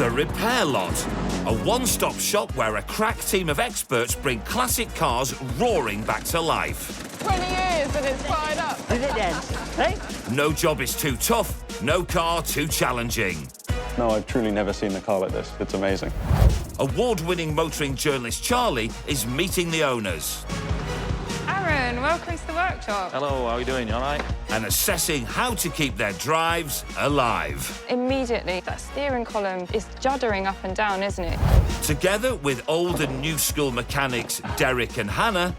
The Repair Lot, a one-stop shop where a crack team of experts bring classic cars roaring back to life. 20 years and it's fired up. Is it then? Hey? No job is too tough, no car too challenging. No, I've truly never seen a car like this. It's amazing. Award-winning motoring journalist Charlie is meeting the owners. Aaron, welcome to the workshop. Hello, how are you doing? You all right? And assessing how to keep their drives alive. Immediately, that steering column is juddering up and down, isn't it? Together with old and new school mechanics Derek and Hannah.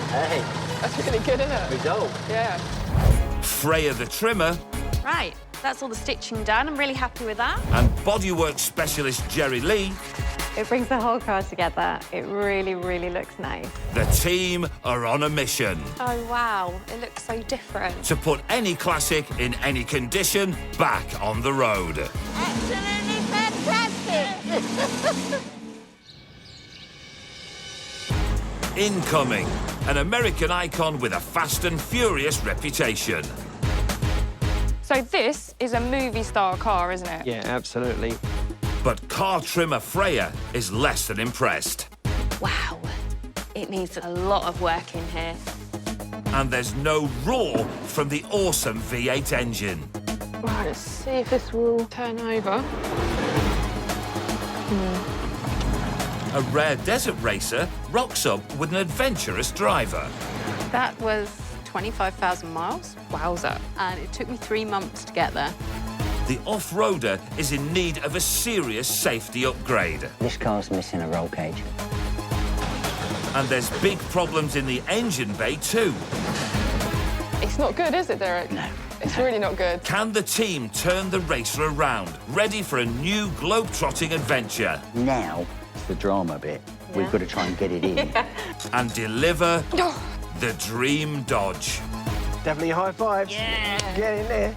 Hey. That's really good, isn't it? Result. Yeah. Freya the trimmer. Right, that's all the stitching done. I'm really happy with that. And bodywork specialist Jerry Lee. It brings the whole car together. It really, really looks nice. The team are on a mission Oh, wow, it looks so different. to put any classic in any condition back on the road. Absolutely fantastic! Incoming, an American icon with a fast and furious reputation. So this is a movie star car, isn't it? Yeah, absolutely. But car trimmer Freya is less than impressed. Wow, it needs a lot of work in here. And there's no roar from the awesome V8 engine. Right, let's see if this will turn over. A rare desert racer rocks up with an adventurous driver. That was 25,000 miles, Wowza. and it took me 3 months to get there. The off-roader is in need of a serious safety upgrade. This car's missing a roll cage. And there's big problems in the engine bay too. It's not good, is it, Derek? No. It's really not good. Can the team turn the racer around, ready for a new globe-trotting adventure? Now, it's the drama bit. We've got to try and get it in. And deliver the dream Dodge. Definitely high fives. Yeah. Get in there.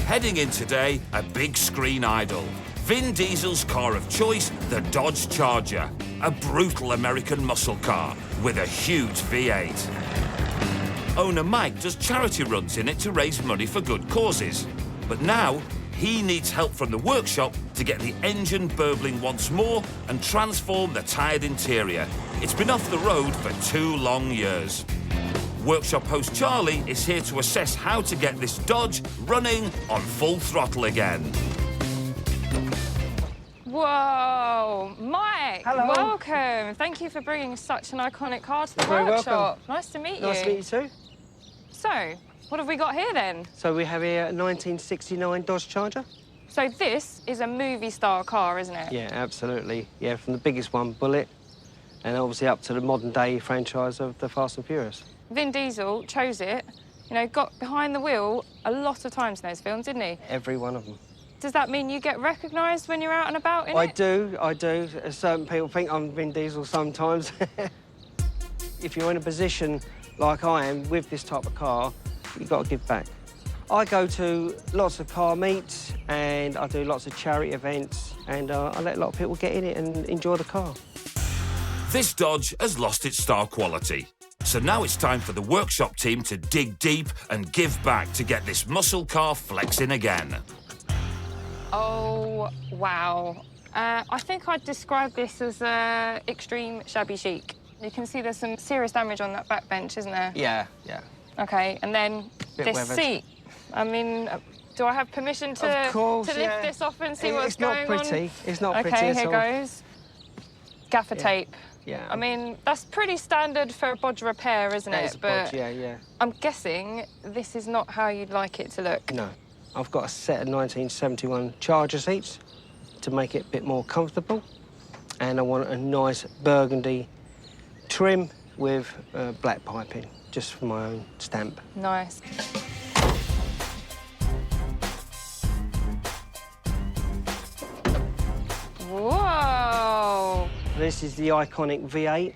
Heading in today, a big screen idol. Vin Diesel's car of choice, the Dodge Charger. A brutal American muscle car with a huge V8. Owner Mike does charity runs in it to raise money for good causes. But now, he needs help from the workshop to get the engine burbling once more and transform the tired interior. It's been off the road for 2 long years. Workshop host Charlie is here to assess how to get this Dodge running on full throttle again. Whoa, Mike, Hello. welcome. Thank you for bringing such an iconic car to the You're very workshop. welcome. Nice to meet you. Nice to meet you too. So, what have we got here then? So we have here a 1969 Dodge Charger. So this is a movie star car, isn't it? Yeah, absolutely. Yeah, from the biggest one, Bullet, and obviously up to the modern day franchise of the Fast and Furious. Vin Diesel chose it, you know, got behind the wheel a lot of times in those films, didn't he? Every one of them. Does that mean you get recognised when you're out and about in I it? do. Certain people think I'm Vin Diesel sometimes. If you're in a position like I am with this type of car, you've got to give back. I go to lots of car meets and I do lots of charity events and I let a lot of people get in it and enjoy the car. This Dodge has lost its star quality. So now it's time for the workshop team to dig deep and give back to get this muscle car flexing again. Oh, wow. I think I'd describe this as extreme shabby chic. You can see there's some serious damage on that back bench, isn't there? Yeah. OK, and then Bit this weathered. seat. I mean, do I have permission to, Of course, lift yeah. this off and see what's going on? It's not pretty. It's not pretty OK, at here all. goes. Gaffer tape. Yeah. I mean, that's pretty standard for a bodge repair, isn't That it? is a bodge, yeah. I'm guessing this is not how you'd like it to look. No. I've got a set of 1971 Charger seats to make it a bit more comfortable. And I want a nice burgundy trim with black piping, just for my own stamp. Nice. Whoa! This is the iconic V8.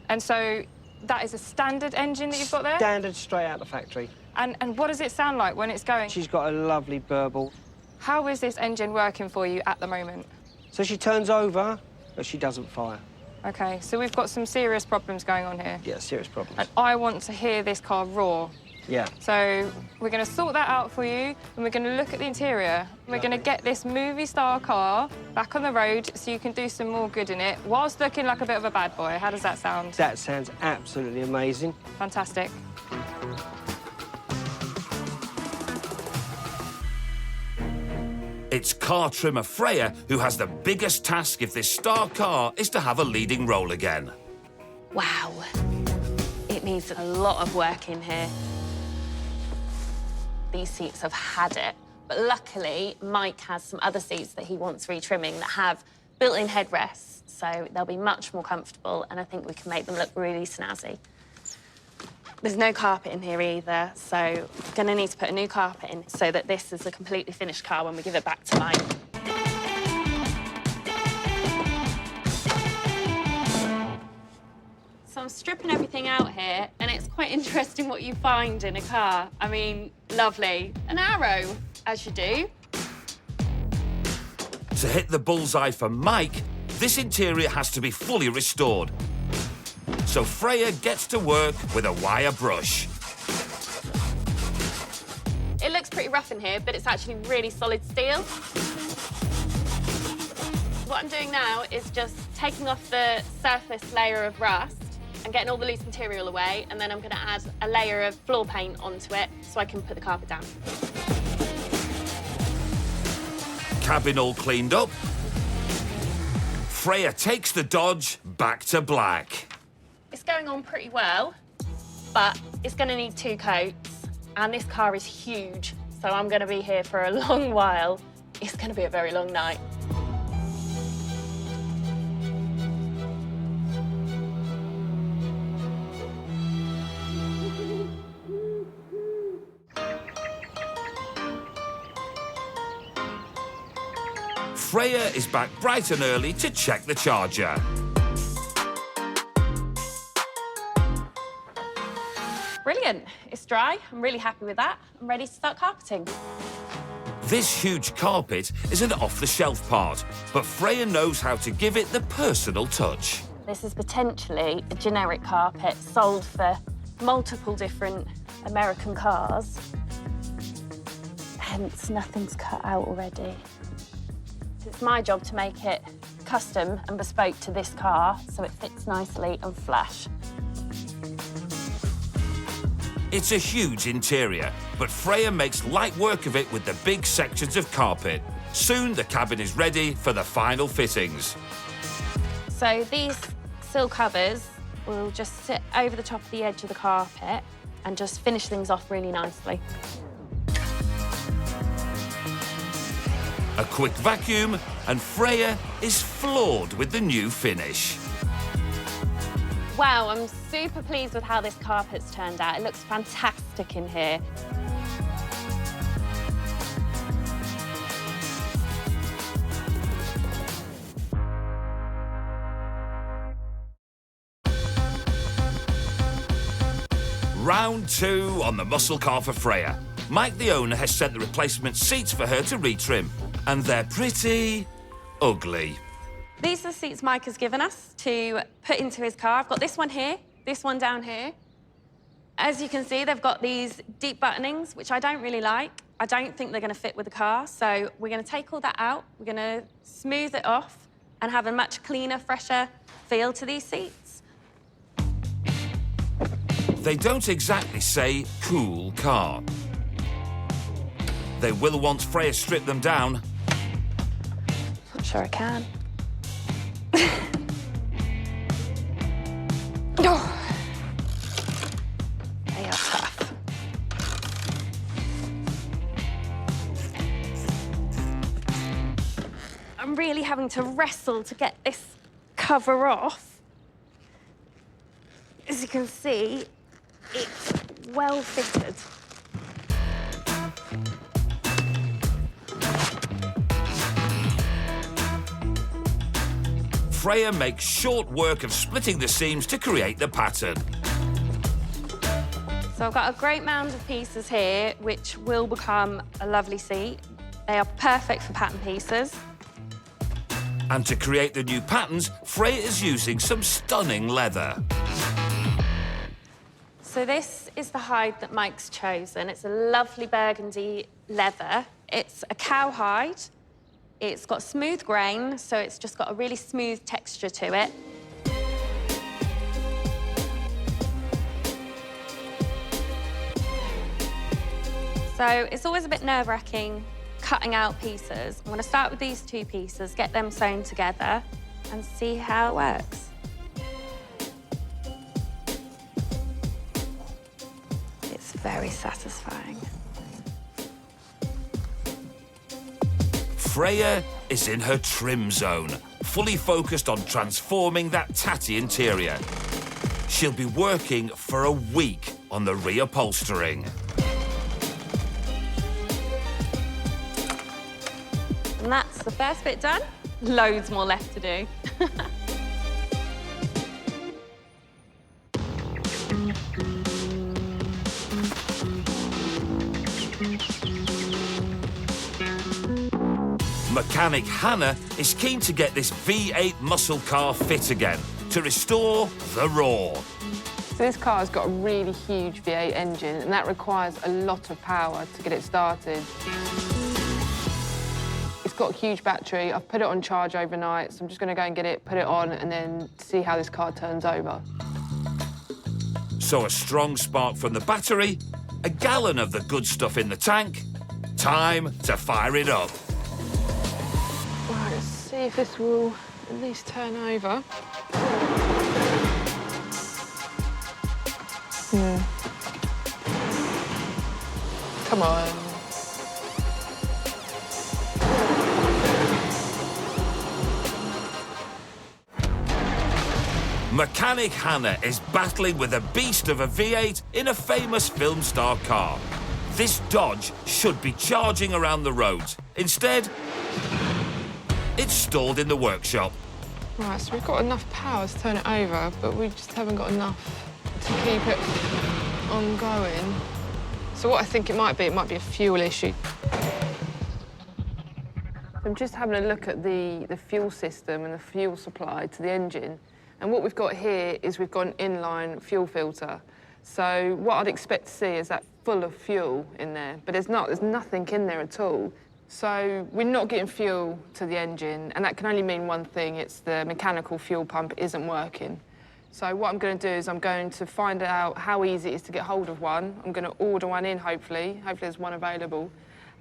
And so that is a standard engine that you've got there? Standard straight out the factory. And what does it sound like when it's going? She's got a lovely burble. How is this engine working for you at the moment? So she turns over, but she doesn't fire. OK, so we've got some serious problems going on here. Yeah, serious problems. And I want to hear this car roar. Yeah. So we're going to sort that out for you, and we're going to look at the interior. We're going to get this movie-star car back on the road so you can do some more good in it, whilst looking like a bit of a bad boy. How does that sound? That sounds absolutely amazing. Fantastic. It's car trimmer Freya who has the biggest task if this star car is to have a leading role again. Wow. It needs a lot of work in here. These seats have had it, but luckily Mike has some other seats that he wants retrimming that have built-in headrests, so they'll be much more comfortable, and I think we can make them look really snazzy. There's no carpet in here either, so we're going to need to put a new carpet in so that this is a completely finished car when we give it back to Mike. So I'm stripping everything out here, and it's quite interesting what you find in a car. I mean, lovely. An arrow, as you do. To hit the bullseye for Mike, this interior has to be fully restored. So Freya gets to work with a wire brush. It looks pretty rough in here, but it's actually really solid steel. What I'm doing now is just taking off the surface layer of rust and getting all the loose material away, and then I'm going to add a layer of floor paint onto it so I can put the carpet down. Cabin all cleaned up. Freya takes the Dodge back to black. It's going on pretty well, but it's going to need 2 coats, and this car is huge, so I'm going to be here for a long while. It's going to be a very long night. Freya is back bright and early to check the charger. Brilliant. It's dry. I'm really happy with that. I'm ready to start carpeting. This huge carpet is an off-the-shelf part, but Freya knows how to give it the personal touch. This is potentially a generic carpet sold for multiple different American cars. Hence, nothing's cut out already. It's my job to make it custom and bespoke to this car so it fits nicely and flush. It's a huge interior, but Freya makes light work of it with the big sections of carpet. Soon the cabin is ready for the final fittings. So these sill covers will just sit over the top of the edge of the carpet and just finish things off really nicely. A quick vacuum, and Freya is floored with the new finish. Wow, I'm super pleased with how this carpet's turned out. It looks fantastic in here. Round 2 on the muscle car for Freya. Mike, the owner, has sent the replacement seats for her to retrim, and they're pretty ugly. These are the seats Mike has given us to put into his car. I've got this one here, this one down here. As you can see, they've got these deep buttonings, which I don't really like. I don't think they're going to fit with the car, so we're going to take all that out. We're going to smooth it off and have a much cleaner, fresher feel to these seats. They don't exactly say cool car. They will once Freya strip them down. Not sure I can. Oh. They are tough. I'm really having to wrestle to get this cover off. As you can see, it's well fitted. Freya makes short work of splitting the seams to create the pattern. So I've got a great mound of pieces here, which will become a lovely seat. They are perfect for pattern pieces. And to create the new patterns, Freya is using some stunning leather. So this is the hide that Mike's chosen. It's a lovely burgundy leather. It's a cow hide. It's got smooth grain, so it's just got a really smooth texture to it. So it's always a bit nerve-wracking cutting out pieces. I'm going to start with these two pieces, get them sewn together, and see how it works. It's very satisfying. Freya is in her trim zone, fully focused on transforming that tatty interior. She'll be working for a week on the reupholstering. And that's the first bit done. Loads more left to do. Mechanic Hannah is keen to get this V8 muscle car fit again to restore the roar. So this car's got a really huge V8 engine, and that requires a lot of power to get it started. It's got a huge battery. I've put it on charge overnight, so I'm just going to go and get it, put it on, and then see how this car turns over. So a strong spark from the battery, a gallon of the good stuff in the tank. Time to fire it up. Right, let's see if this will at least turn over. Come on. Mechanic Hannah is battling with a beast of a V8 in a famous film star car. This Dodge should be charging around the roads. Instead, it's stalled in the workshop. Right, so we've got enough power to turn it over, but we just haven't got enough to keep it ongoing. So what I think it might be a fuel issue. I'm just having a look at the fuel system and the fuel supply to the engine. And what we've got here is we've got an inline fuel filter. So what I'd expect to see is that full of fuel in there, but there's nothing in there at all. So we're not getting fuel to the engine, and that can only mean one thing: it's the mechanical fuel pump isn't working. So what I'm going to do is I'm going to find out how easy it is to get hold of one. I'm going to order one in, hopefully there's one available.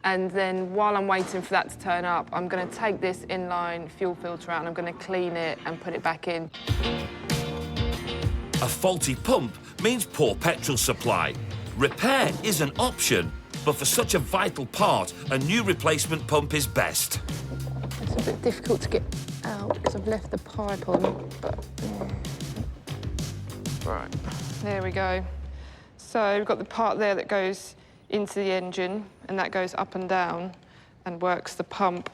And then while I'm waiting for that to turn up, I'm going to take this inline fuel filter out and I'm going to clean it and put it back in. A faulty pump means poor petrol supply. Repair is an option, but for such a vital part, a new replacement pump is best. It's a bit difficult to get out because I've left the pipe on, but... Right, there we go. So we've got the part there that goes into the engine, and that goes up and down and works the pump.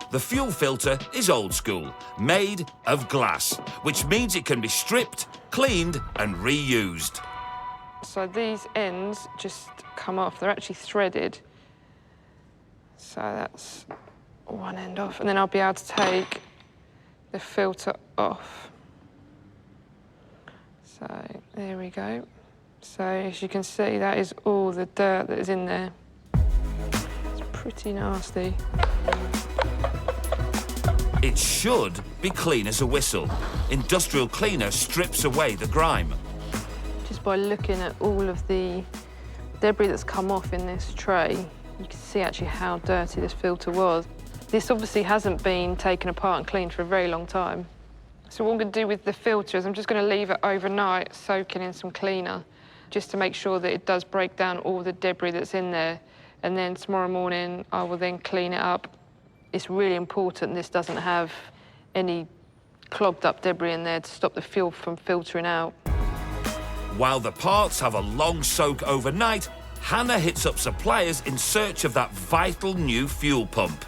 The fuel filter is old school, made of glass, which means it can be stripped, cleaned and reused. So these ends just come off. They're actually threaded. So that's one end off, and then I'll be able to take the filter off. So there we go. So as you can see, that is all the dirt that is in there. It's pretty nasty. It should be clean as a whistle. Industrial cleaner strips away the grime. Just by looking at all of the debris that's come off in this tray, you can see actually how dirty this filter was. This obviously hasn't been taken apart and cleaned for a very long time. So what I'm going to do with the filter is I'm just going to leave it overnight, soaking in some cleaner, just to make sure that it does break down all the debris that's in there. And then tomorrow morning, I will then clean it up. It's really important this doesn't have any clogged up debris in there to stop the fuel from filtering out. While the parts have a long soak overnight, Hannah hits up suppliers in search of that vital new fuel pump.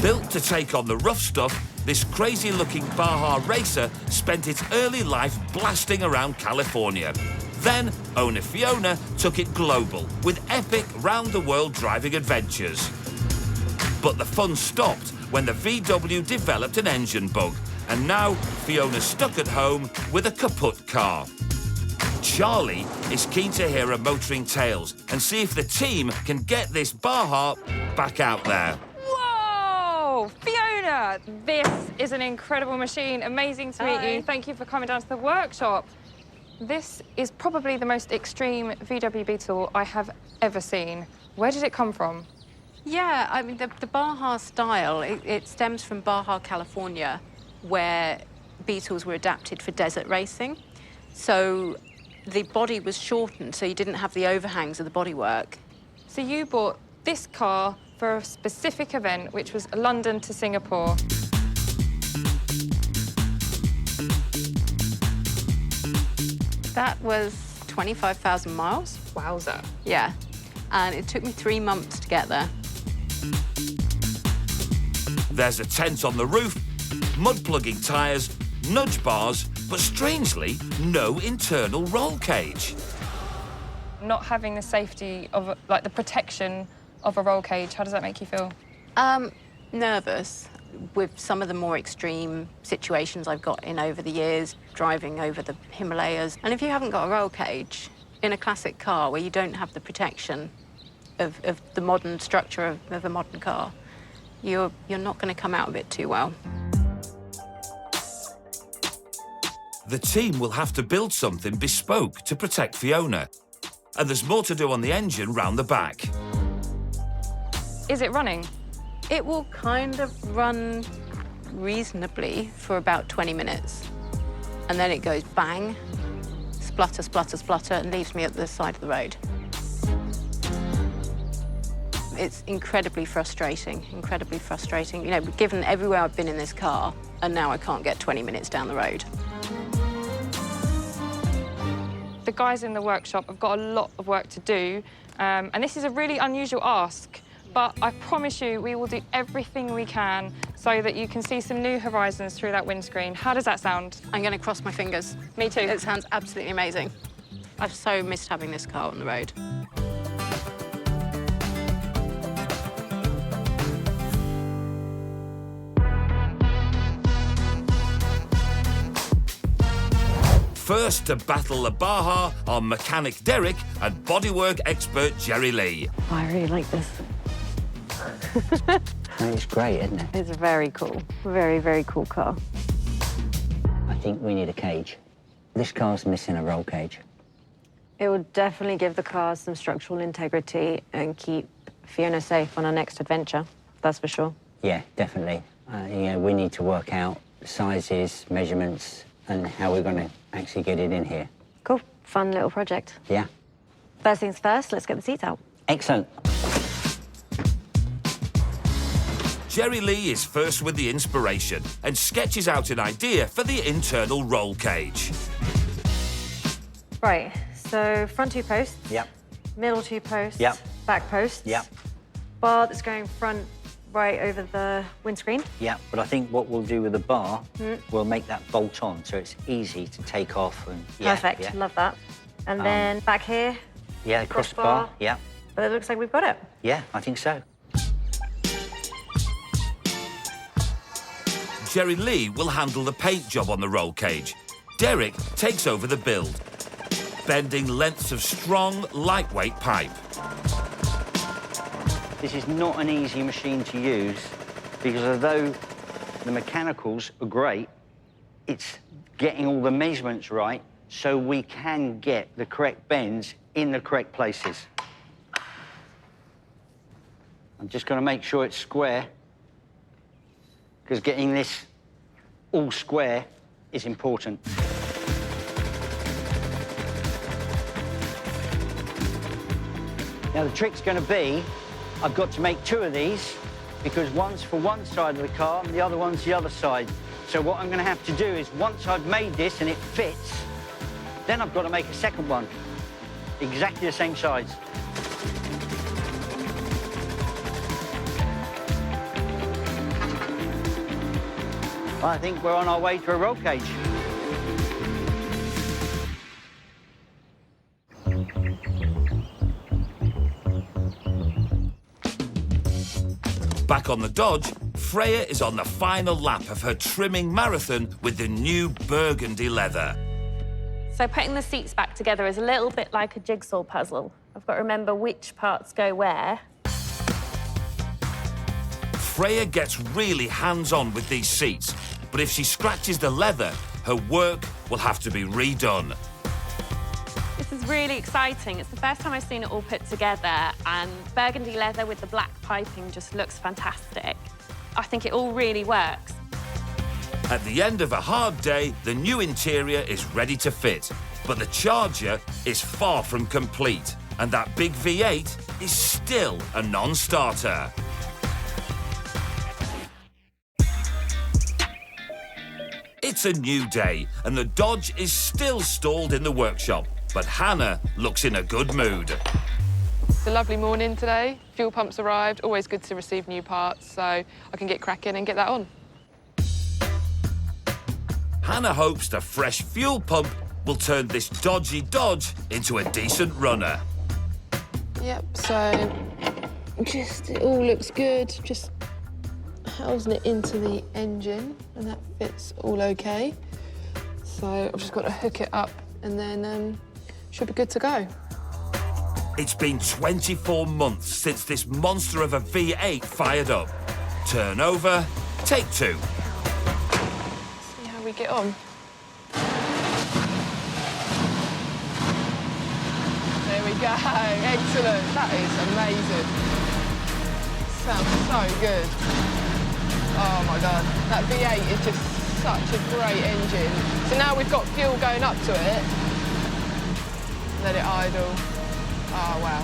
Built to take on the rough stuff, this crazy-looking Baja racer spent its early life blasting around California. Then, owner Fiona took it global with epic round-the-world driving adventures. But the fun stopped when the VW developed an engine bug, and now Fiona's stuck at home with a kaput car. Charlie is keen to hear her motoring tales and see if the team can get this Baja back out there. Whoa! Fiona, this is an incredible machine. Amazing to meet you. Thank you for coming down to the workshop. This is probably the most extreme VW Beetle I have ever seen. Where did it come from? Yeah, I mean, the Baja style, it stems from Baja, California, where Beetles were adapted for desert racing. So the body was shortened, so you didn't have the overhangs of the bodywork. So you bought this car for a specific event, which was London to Singapore. That was 25,000 miles. Wowza. Yeah, and it took me 3 months to get there. There's a tent on the roof, mud-plugging tyres, nudge bars, but strangely, no internal roll cage. Not having the safety of, like, the protection of a roll cage, how does that make you feel? Nervous with some of the more extreme situations I've got in over the years, driving over the Himalayas. And if you haven't got a roll cage in a classic car where you don't have the protection of the modern structure of a modern car, you're not going to come out of it too well. The team will have to build something bespoke to protect Fiona. And there's more to do on the engine round the back. Is it running? It will kind of run reasonably for about 20 minutes. And then it goes bang, splutter, splutter, splutter, and leaves me at the side of the road. It's incredibly frustrating, incredibly frustrating. You know, given everywhere I've been in this car, and now I can't get 20 minutes down the road. The guys in the workshop have got a lot of work to do, and this is a really unusual ask, but I promise you we will do everything we can so that you can see some new horizons through that windscreen. How does that sound? I'm going to cross my fingers. Me too. It sounds absolutely amazing. I've so missed having this car on the road. First to battle the Baja are mechanic Derek and bodywork expert Jerry Lee. I really like this. It's great, isn't it? It's very cool. Very, very cool car. I think we need a cage. This car's missing a roll cage. It will definitely give the car some structural integrity and keep Fiona safe on our next adventure. That's for sure. Yeah, definitely. Yeah, we need to work out sizes, measurements, and how we're going to actually get it in here. Cool. Fun little project. Yeah. First things first, let's get the seats out. Excellent. Jerry Lee is first with the inspiration and sketches out an idea for the internal roll cage. Right, so front 2 posts. Yep. Middle 2 posts. Yep. Back posts. Yep. Bar that's going front right over the windscreen. Yeah, but I think what we'll do with the bar, we'll make that bolt on so it's easy to take off. And yeah, Perfect, yeah. love that. And then back here. Yeah, crossbar. Yeah. But it looks like we've got it. Yeah, I think so. Jerry Lee will handle the paint job on the roll cage. Derek takes over the build, bending lengths of strong, lightweight pipe. This is not an easy machine to use because although the mechanicals are great, it's getting all the measurements right so we can get the correct bends in the correct places. I'm just going to make sure it's square because getting this all square is important. Now the trick's going to be I've got to make 2 of these because one's for one side of the car and the other one's the other side. So what I'm going to have to do is once I've made this and it fits, then I've got to make a second one, exactly the same size. I think we're on our way to a roll cage. Back on the Dodge, Freya is on the final lap of her trimming marathon with the new burgundy leather. So putting the seats back together is a little bit like a jigsaw puzzle. I've got to remember which parts go where. Freya gets really hands-on with these seats, but if she scratches the leather, her work will have to be redone. This is really exciting. It's the first time I've seen it all put together, and burgundy leather with the black piping just looks fantastic. I think it all really works. At the end of a hard day, the new interior is ready to fit, but the Charger is far from complete, and that big V8 is still a non-starter. It's a new day, and the Dodge is still stalled in the workshop, but Hannah looks in a good mood. It's a lovely morning today. Fuel pumps arrived. Always good to receive new parts, so I can get cracking and get that on. Hannah hopes the fresh fuel pump will turn this dodgy Dodge into a decent runner. Yep, so it all looks good. Just housing it into the engine, and that fits all okay. So I've just got to hook it up, and then should be good to go. It's been 24 months since this monster of a V8 fired up. Turn over, take two. See how we get on. There we go, excellent. That is amazing. Sounds so good. Oh my God, that V8 is just such a great engine. So now we've got fuel going up to it. Let it idle. Oh, wow.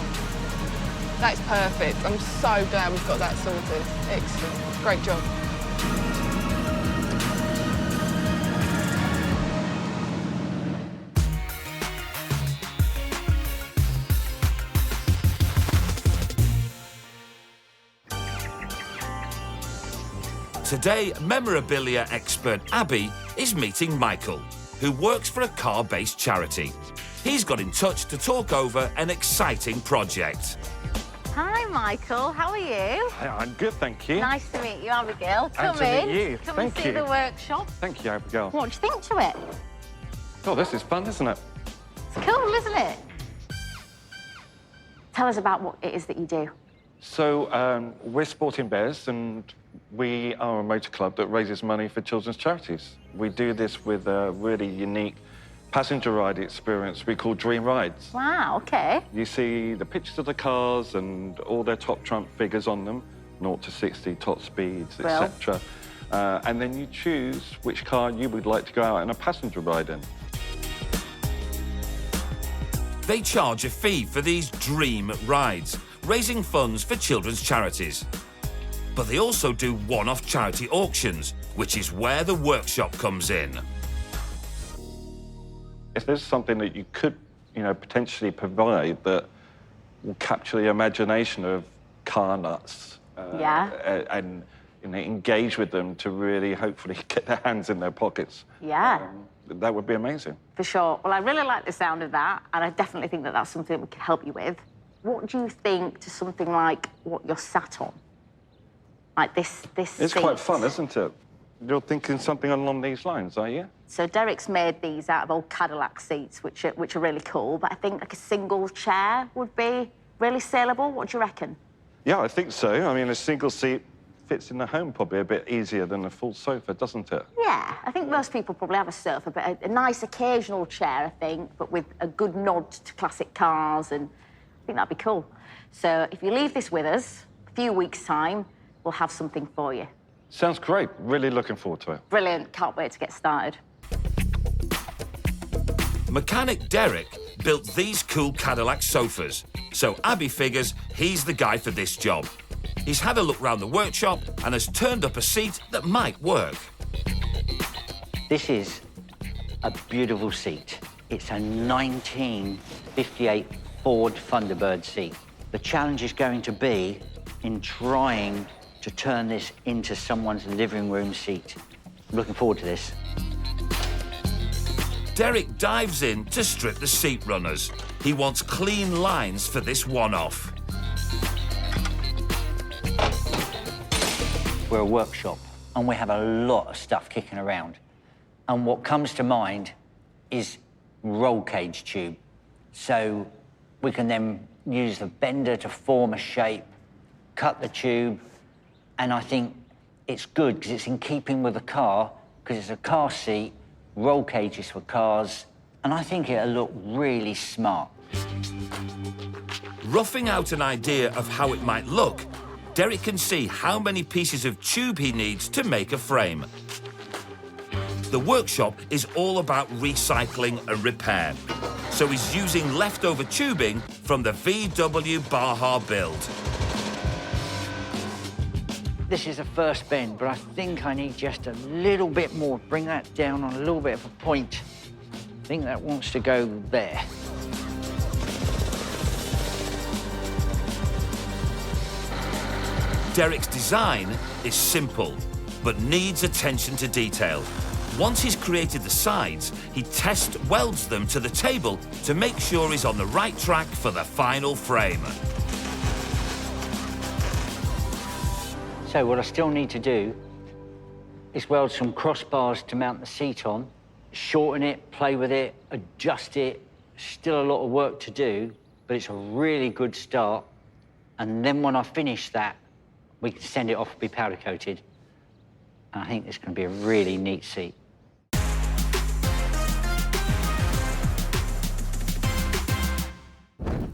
That's perfect. I'm so glad we've got that sorted. Excellent. Great job. Today, memorabilia expert Abby is meeting Michael, who works for a car-based charity. He's got in touch to talk over an exciting project. Hi, Michael. How are you? I'm good, thank you. Nice to meet you, Abigail. Come to in. meet you. Come Thank and see you. the workshop. Thank you, Abigail. What do you think to it? Oh, this is fun, isn't it? It's cool, isn't it? Tell us about what it is that you do. So, we're Sporting Bears, and we are a motor club that raises money for children's charities. We do this with a really unique passenger ride experience we call Dream Rides. Wow, OK. You see the pictures of the cars and all their top trump figures on them, 0 to 60, top speeds, etc. And then you choose which car you would like to go out on a passenger ride in. They charge a fee for these dream rides, raising funds for children's charities. But they also do one-off charity auctions, which is where the workshop comes in. If there's something that you could, potentially provide that will capture the imagination of car nuts and engage with them to really hopefully get their hands in their pockets, that would be amazing. For sure. Well, I really like the sound of that, and I definitely think that that's something that we can help you with. What do you think to something like what you're sat on? Like this It's seat? quite fun, isn't it? You're thinking something along these lines, are you? So Derek's made these out of old Cadillac seats, which are really cool, but I think like a single chair would be really saleable. What do you reckon? Yeah, I think so. I mean, a single seat fits in the home probably a bit easier than a full sofa, doesn't it? Yeah, I think most people probably have a sofa, but a nice occasional chair, I think, but with a good nod to classic cars, and I think that'd be cool. So if you leave this with us, a few weeks' time, we'll have something for you. Sounds great. Really looking forward to it. Brilliant. Can't wait to get started. Mechanic Derek built these cool Cadillac sofas, so Abby figures he's the guy for this job. He's had a look round the workshop and has turned up a seat that might work. This is a beautiful seat. It's a 1958 Ford Thunderbird seat. The challenge is going to be in trying to turn this into someone's living room seat. I'm looking forward to this. Derek dives in to strip the seat runners. He wants clean lines for this one-off. We're a workshop, and we have a lot of stuff kicking around. And what comes to mind is roll cage tube. So we can then use the bender to form a shape, cut the tube, and I think it's good because it's in keeping with the car, because it's a car seat, roll cages for cars, and I think it'll look really smart. Roughing out an idea of how it might look, Derek can see how many pieces of tube he needs to make a frame. The workshop is all about recycling and repair, so he's using leftover tubing from the VW Baja build. This is a first bend, but I think I need just a little bit more. Bring that down on a little bit of a point. I think that wants to go there. Derek's design is simple, but needs attention to detail. Once he's created the sides, he test welds them to the table to make sure he's on the right track for the final frame. So what I still need to do is weld some crossbars to mount the seat on, shorten it, play with it, adjust it. Still a lot of work to do, but it's a really good start. And then when I finish that, we can send it off to be powder coated. And I think it's going to be a really neat seat.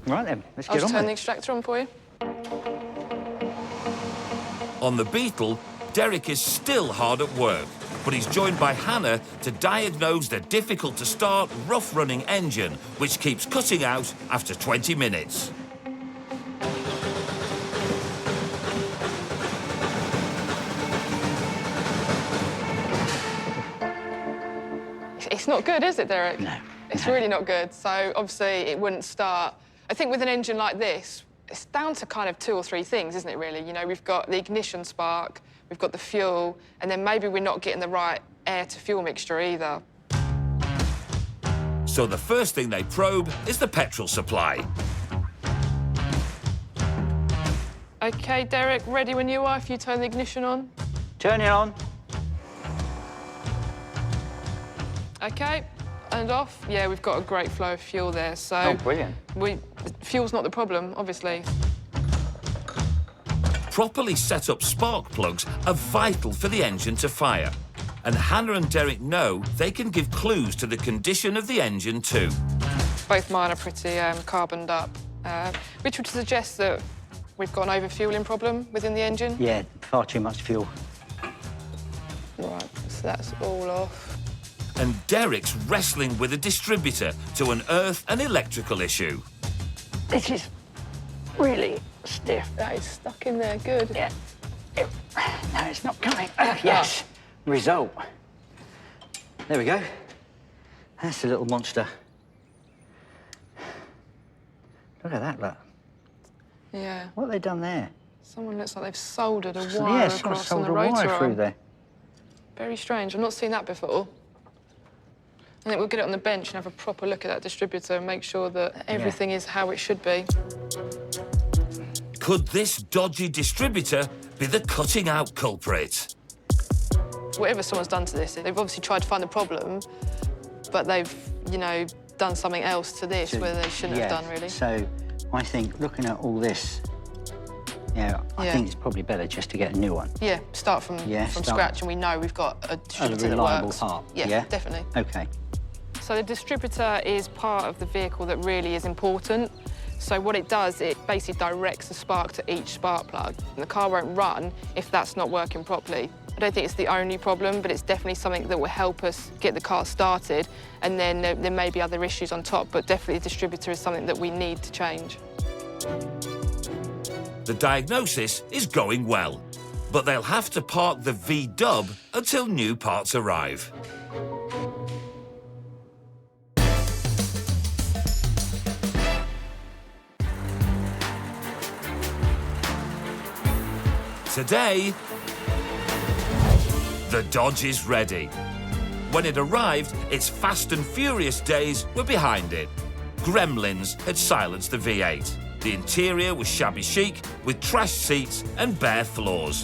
Right then, let's get on with it. I'll just turn the extractor on for you. On the Beetle, Derek is still hard at work, but he's joined by Hannah to diagnose the difficult-to-start, rough-running engine, which keeps cutting out after 20 minutes. It's not good, is it, Derek? No. It's really not good. So, obviously, it wouldn't start. I think with an engine like this, it's down to kind of 2 or 3 things, isn't it, really? You know, we've got the ignition spark, we've got the fuel, and then maybe we're not getting the right air-to-fuel mixture either. So the first thing they probe is the petrol supply. OK, Derek, ready when you are if you turn the ignition on. Turn it on. OK, and off. Yeah, we've got a great flow of fuel there, so... Oh, brilliant. Fuel's not the problem, obviously. Properly set up spark plugs are vital for the engine to fire. And Hannah and Derek know they can give clues to the condition of the engine too. Both mine are pretty carboned up, which would suggest that we've got an overfueling problem within the engine. Yeah, far too much fuel. Right, so that's all off. And Derek's wrestling with a distributor to unearth an electrical issue. This is really stiff. That is stuck in there, good. Yeah. No, it's not coming. Yes. Result. There we go. That's a little monster. Look at that, look. Yeah. What have they done there? Someone looks like they've soldered a wire Yeah, across sold on the a rotor wire arm. through there. Very strange. I've not seen that before. I think we'll get it on the bench and have a proper look at that distributor and make sure that everything is how it should be. Could this dodgy distributor be the cutting-out culprit? Whatever someone's done to this, they've obviously tried to find the problem, but they've, you know, done something else to this where they shouldn't have done, really. So I think looking at all this, I think it's probably better just to get a new one. Yeah, start from scratch, and we know we've got a distributor that reliable works. part. Yeah, definitely. OK. So the distributor is part of the vehicle that really is important. So what it does, it basically directs the spark to each spark plug. And the car won't run if that's not working properly. I don't think it's the only problem, but it's definitely something that will help us get the car started. And then there may be other issues on top, but definitely the distributor is something that we need to change. The diagnosis is going well, but they'll have to park the V-dub until new parts arrive. Today, The Dodge is ready. When it arrived, its Fast and Furious days were behind it. Gremlins had silenced the V8. The interior was shabby chic, with trashed seats and bare floors.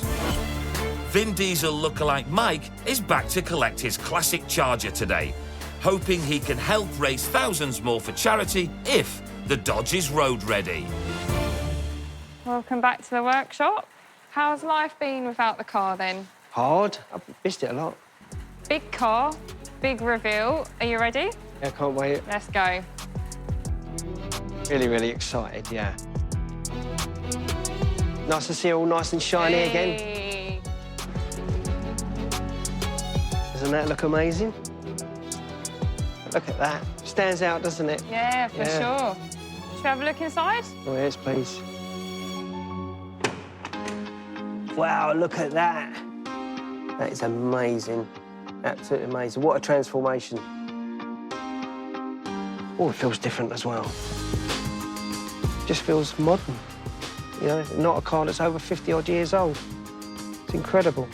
Vin Diesel lookalike Mike is back to collect his classic Charger today, hoping he can help raise thousands more for charity if the Dodge is road ready. Welcome back to the workshop. How's life been without the car then? Hard. I've missed it a lot. Big car, big reveal. Are you ready? Yeah, I can't wait. Let's go. Really, really excited, yeah. Nice to see it all nice and shiny again. Doesn't that look amazing? Look at that. Stands out, doesn't it? Yeah, for sure. Should we have a look inside? Oh, yes, please. Wow, look at that. That is amazing. Absolutely amazing. What a transformation. Oh, it feels different as well. Just feels modern. You know, not a car that's over 50-odd years old. It's incredible.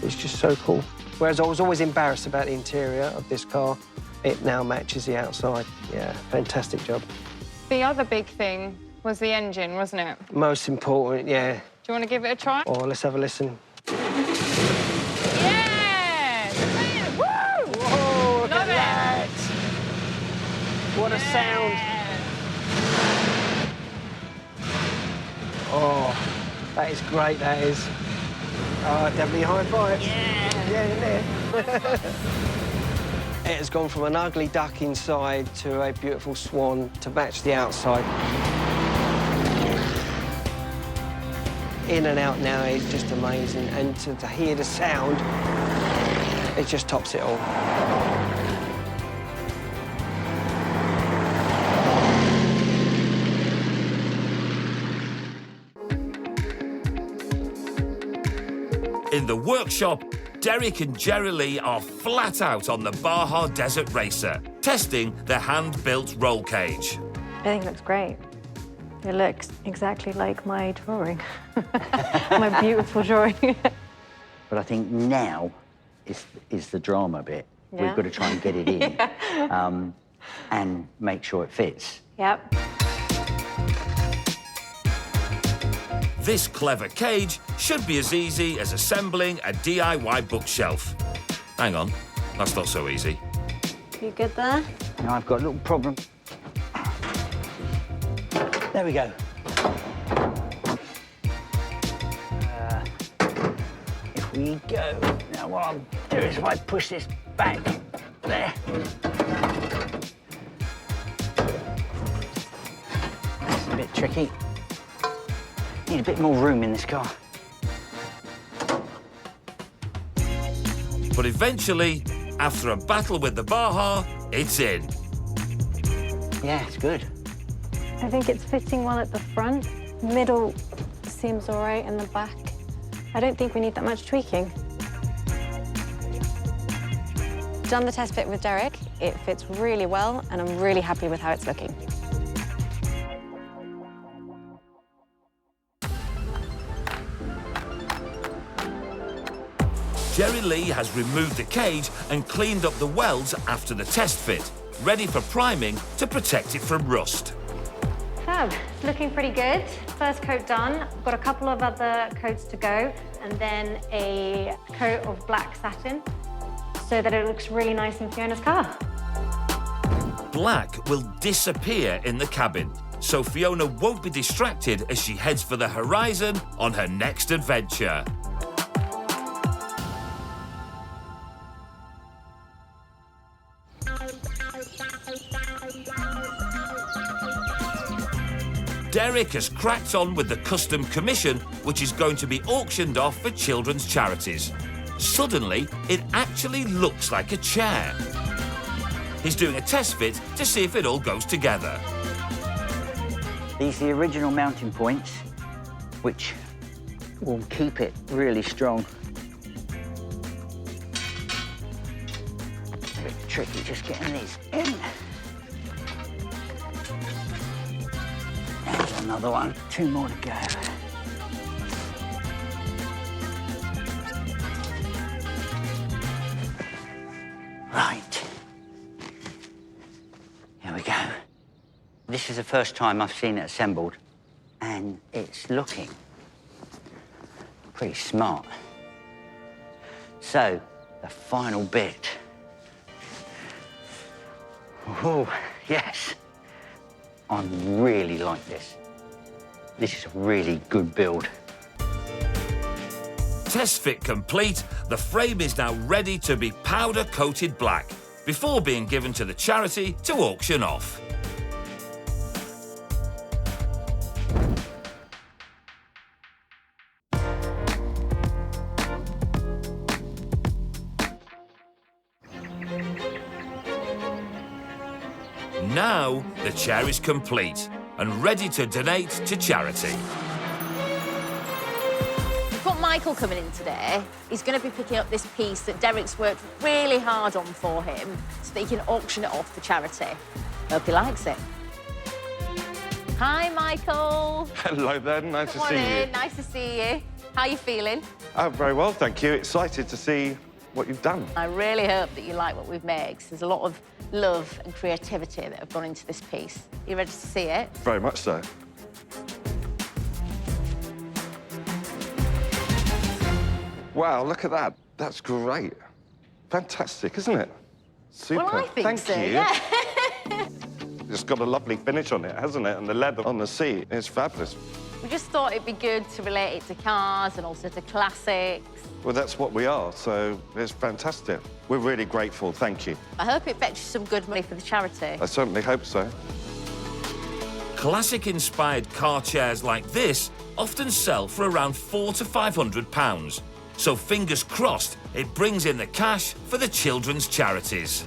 It's just so cool. Whereas I was always embarrassed about the interior of this car, it now matches the outside. Yeah, fantastic job. The other big thing was the engine, wasn't it? Most important, yeah. Do you want to give it a try? Oh, let's have a listen. Yes! Woo! Whoa, look at that! What a sound. Oh, that is great, that is. Oh, definitely high five. Yeah, It has gone from an ugly duck inside to a beautiful swan to match the outside. In and out now is just amazing, and to hear the sound, it just tops it all. In the workshop, Derek and Jerry Lee are flat out on the Baja Desert Racer, testing their hand-built roll cage. I think it looks great. It looks exactly like my drawing. My beautiful drawing. But I think now is the drama bit. Yeah. We've got to try and get it in and make sure it fits. Yep. This clever cage should be as easy as assembling a DIY bookshelf. Hang on, that's not so easy. You good there? Now I've got a little problem. There we go. If we go, now what I'll do is if I push this back, there. That's a bit tricky. Need a bit more room in this car. But eventually, after a battle with the Baja, it's in. Yeah, it's good. I think it's fitting well at the front. Middle seems all right, and the back, I don't think we need that much tweaking. Done the test fit with Derek. It fits really well, and I'm really happy with how it's looking. Jerry Lee has removed the cage and cleaned up the welds after the test fit, ready for priming to protect it from rust. Fab, it's looking pretty good. First coat done. Got a couple of other coats to go, and then a coat of black satin so that it looks really nice in Fiona's car. Black will disappear in the cabin, so Fiona won't be distracted as she heads for the horizon on her next adventure. Derek has cracked on with the custom commission, which is going to be auctioned off for children's charities. Suddenly, it actually looks like a chair. He's doing a test fit to see if it all goes together. These are the original mounting points, which will keep it really strong. A bit tricky just getting these in. There's another one. 2 more to go. Right. Here we go. This is the first time I've seen it assembled, and it's looking pretty smart. So, the final bit. Oh, yes. I really like this. This is a really good build. Test fit complete, the frame is now ready to be powder-coated black before being given to the charity to auction off. Now, the chair is complete and ready to donate to charity. We've got Michael coming in today. He's going to be picking up this piece that Derek's worked really hard on for him so that he can auction it off for charity. Hope he likes it. Hi, Michael. Hello there, nice to see you. Nice to see you. How are you feeling? Very well, thank you. Excited to see what you've done. I really hope that you like what we've made, 'cause there's a lot of love and creativity that have gone into this piece. Are you ready to see it? Very much so. Wow, look at that. That's great. Fantastic, isn't it? Super. Well, I think Thank so, you. yeah. It's got a lovely finish on it, hasn't it? And the leather on the seat is fabulous. We just thought it'd be good to relate it to cars and also to classics. Well, that's what we are, so it's fantastic. We're really grateful, thank you. I hope it fetches some good money for the charity. I certainly hope so. Classic-inspired car chairs like this often sell for around £400 to £500. So fingers crossed it brings in the cash for the children's charities.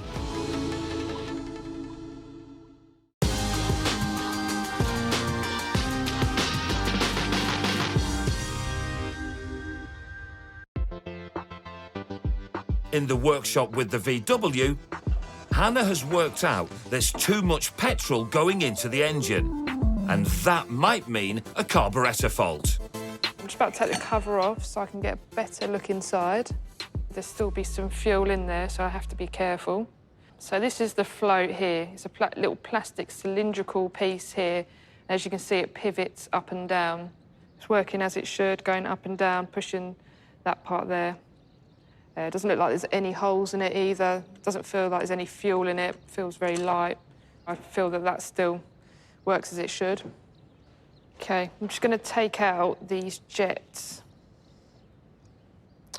In the workshop with the VW, Hannah has worked out there's too much petrol going into the engine, and that might mean a carburettor fault. I'm just about to take the cover off so I can get a better look inside. There'll still be some fuel in there, so I have to be careful. So this is the float here. It's a little plastic cylindrical piece here. As you can see, it pivots up and down. It's working as it should, going up and down, pushing that part there. It doesn't look like there's any holes in it either. It doesn't feel like there's any fuel in it. It feels very light. I feel that that still works as it should. OK, I'm just going to take out these jets.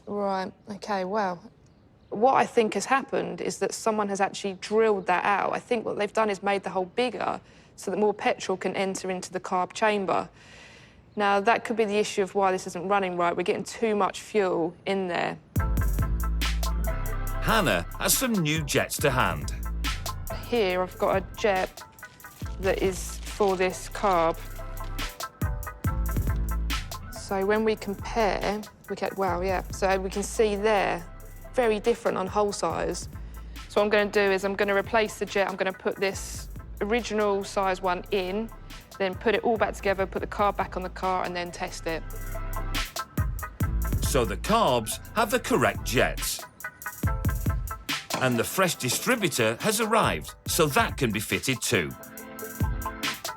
Right, OK, well, what I think has happened is that someone has actually drilled that out. I think what they've done is made the hole bigger so that more petrol can enter into the carb chamber. Now, that could be the issue of why this isn't running right. We're getting too much fuel in there. Hannah has some new jets to hand. Here, I've got a jet that is for this carb. So when we compare, we get, wow, yeah. So we can see there, very different on hole size. So what I'm going to do is I'm going to replace the jet. I'm going to put this original size one in, then put it all back together, put the carb back on the car, and then test it. So the carbs have the correct jets. And the fresh distributor has arrived, so that can be fitted too.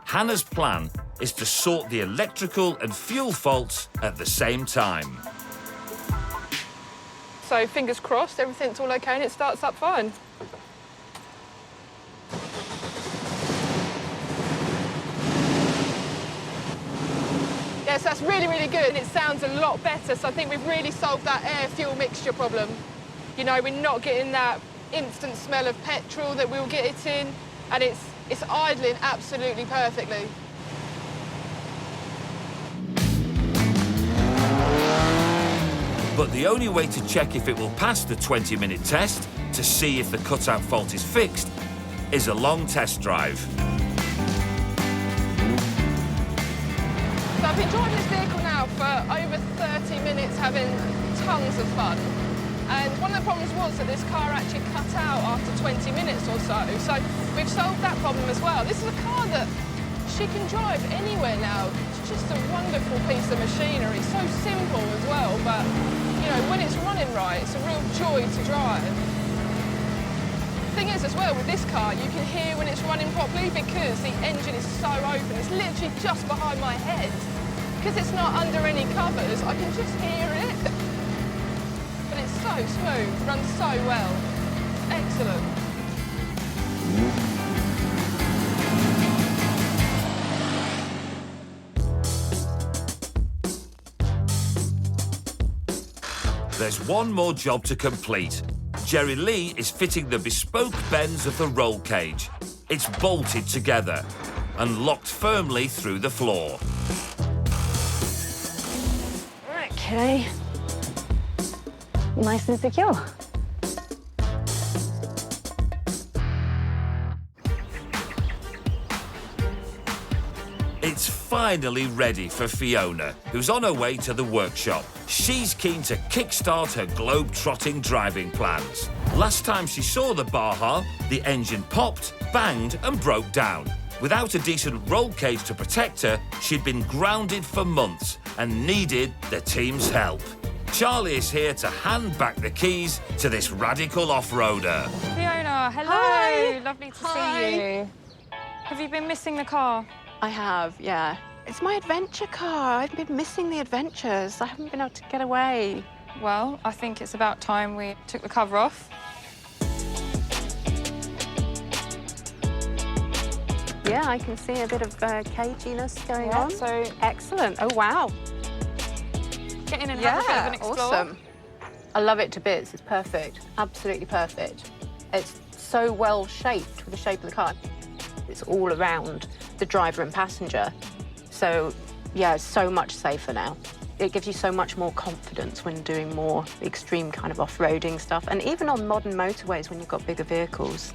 Hannah's plan is to sort the electrical and fuel faults at the same time. So fingers crossed, everything's all OK and it starts up fine. Yes, that's really, really good. And it sounds a lot better, so I think we've really solved that air-fuel mixture problem. You know, we're not getting that instant smell of petrol that we'll get it in, and it's idling absolutely perfectly. But the only way to check if it will pass the 20-minute test, to see if the cutout fault is fixed, is a long test drive. So I've been driving this vehicle now for over 30 minutes, having tons of fun. And one of the problems was that this car actually cut out after 20 minutes or so. So we've solved that problem as well. This is a car that she can drive anywhere now. It's just a wonderful piece of machinery. So simple as well, but, you know, when it's running right, it's a real joy to drive. Thing is, as well, with this car, you can hear when it's running properly because the engine is so open. It's literally just behind my head. Because it's not under any covers, I can just hear it. But it's so smooth, runs so well. Excellent. There's one more job to complete. Jerry Lee is fitting the bespoke bends of the roll cage. It's bolted together and locked firmly through the floor. Okay. Nice and secure. It's finally ready for Fiona, who's on her way to the workshop. She's keen to kickstart her globe-trotting driving plans. Last time she saw the Baja, the engine popped, banged and broke down. Without a decent roll cage to protect her, she'd been grounded for months and needed the team's help. Charlie is here to hand back the keys to this radical off-roader. Fiona, hello. Hi. Lovely to Hi. see you. Have you been missing the car? I have, yeah. It's my adventure car. I've been missing the adventures. I haven't been able to get away. Well, I think it's about time we took the cover off. Yeah, I can see a bit of caginess going Yeah, on. so Excellent. Oh, wow. get in and have a bit of an explore. Awesome. I love it to bits. It's perfect. Absolutely perfect. It's so well shaped with the shape of the car. It's all around the driver and passenger. So, yeah, it's so much safer now. It gives you so much more confidence when doing more extreme kind of off-roading stuff, and even on modern motorways when you've got bigger vehicles.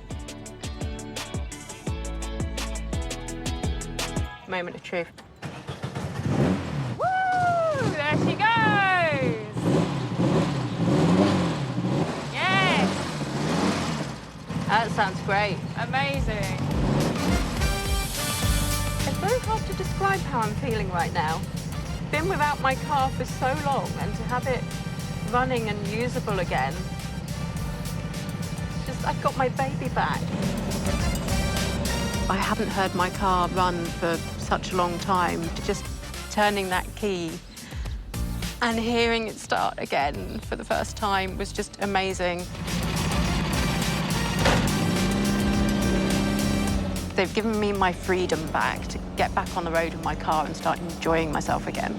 Moment of truth. Woo! There she goes! Yes! That sounds great. Amazing. It's very hard to describe how I'm feeling right now. Been without my car for so long, and to have it running and usable again, it's just, I've got my baby back. I haven't heard my car run for such a long time. Just turning that key and hearing it start again for the first time was just amazing. They've given me my freedom back to get back on the road in my car and start enjoying myself again.